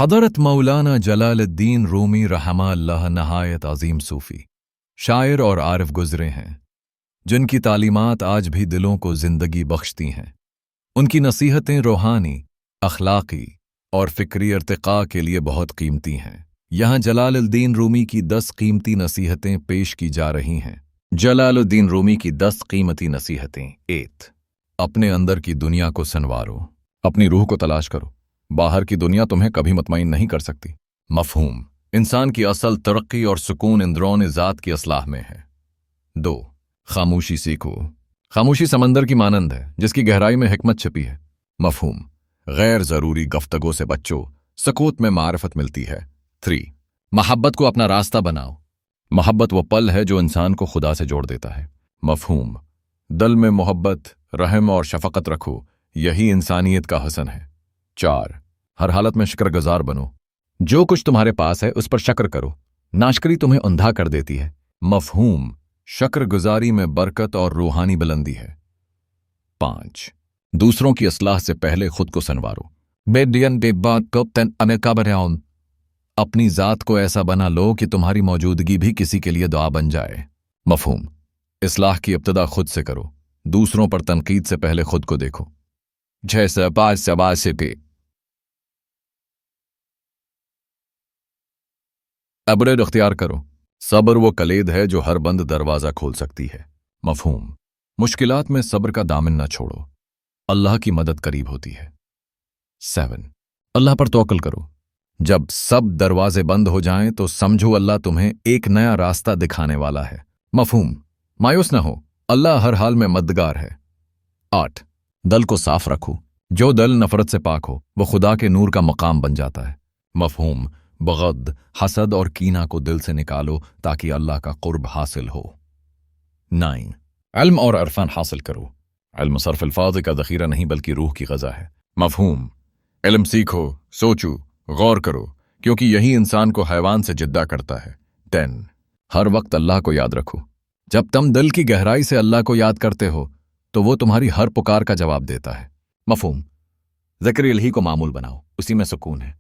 حضرت مولانا جلال الدین رومی رحمہ اللہ نہایت عظیم صوفی شاعر اور عارف گزرے ہیں، جن کی تعلیمات آج بھی دلوں کو زندگی بخشتی ہیں۔ ان کی نصیحتیں روحانی، اخلاقی اور فکری ارتقاء کے لیے بہت قیمتی ہیں۔ یہاں جلال الدین رومی کی 10 قیمتی نصیحتیں پیش کی جا رہی ہیں۔ جلال الدین رومی کی 10 قیمتی نصیحتیں۔ 8 اپنے اندر کی دنیا کو سنوارو، اپنی روح کو تلاش کرو، باہر کی دنیا تمہیں کبھی مطمئن نہیں کر سکتی۔ مفہوم: انسان کی اصل ترقی اور سکون اندرون ذات کی اصلاح میں ہے۔ 2 خاموشی سیکھو، خاموشی سمندر کی مانند ہے جس کی گہرائی میں حکمت چھپی ہے۔ مفہوم: غیر ضروری گفتگو سے بچو، سکوت میں معرفت ملتی ہے۔ 3 محبت کو اپنا راستہ بناؤ، محبت وہ پل ہے جو انسان کو خدا سے جوڑ دیتا ہے۔ مفہوم: دل میں محبت، رحم اور شفقت رکھو، یہی انسانیت کا حسن ہے۔ 4 ہر حالت میں شکر گزار بنو، جو کچھ تمہارے پاس ہے اس پر شکر کرو، ناشکری تمہیں اندھا کر دیتی ہے۔ مفہوم: شکر گزاری میں برکت اور روحانی بلندی ہے۔ 5 دوسروں کی اصلاح سے پہلے خود کو سنوارو، اپنی ذات کو ایسا بنا لو کہ تمہاری موجودگی بھی کسی کے لیے دعا بن جائے۔ مفہوم: اصلاح کی ابتدا خود سے کرو، دوسروں پر تنقید سے پہلے خود کو دیکھو۔ جیسا صبر اختیار کرو، صبر وہ کلید ہے جو ہر بند دروازہ کھول سکتی ہے۔ مفہوم: مشکلات میں صبر کا دامن نہ چھوڑو، اللہ کی مدد قریب ہوتی ہے۔ 7 اللہ پر توکل کرو، جب سب دروازے بند ہو جائیں تو سمجھو اللہ تمہیں ایک نیا راستہ دکھانے والا ہے۔ مفہوم: مایوس نہ ہو، اللہ ہر حال میں مددگار ہے۔ 8 دل کو صاف رکھو، جو دل نفرت سے پاک ہو وہ خدا کے نور کا مقام بن جاتا ہے۔ مفہوم: بغض، حسد اور کینہ کو دل سے نکالو تاکہ اللہ کا قرب حاصل ہو۔ 9 علم اور عرفان حاصل کرو، علم صرف الفاظ کا ذخیرہ نہیں بلکہ روح کی غذا ہے۔ مفہوم: علم سیکھو، سوچو، غور کرو، کیونکہ یہی انسان کو حیوان سے جدا کرتا ہے۔ 10 ہر وقت اللہ کو یاد رکھو، جب تم دل کی گہرائی سے اللہ کو یاد کرتے ہو تو وہ تمہاری ہر پکار کا جواب دیتا ہے۔ مفہوم: ذکر الہی کو معمول بناؤ، اسی میں سکون ہے۔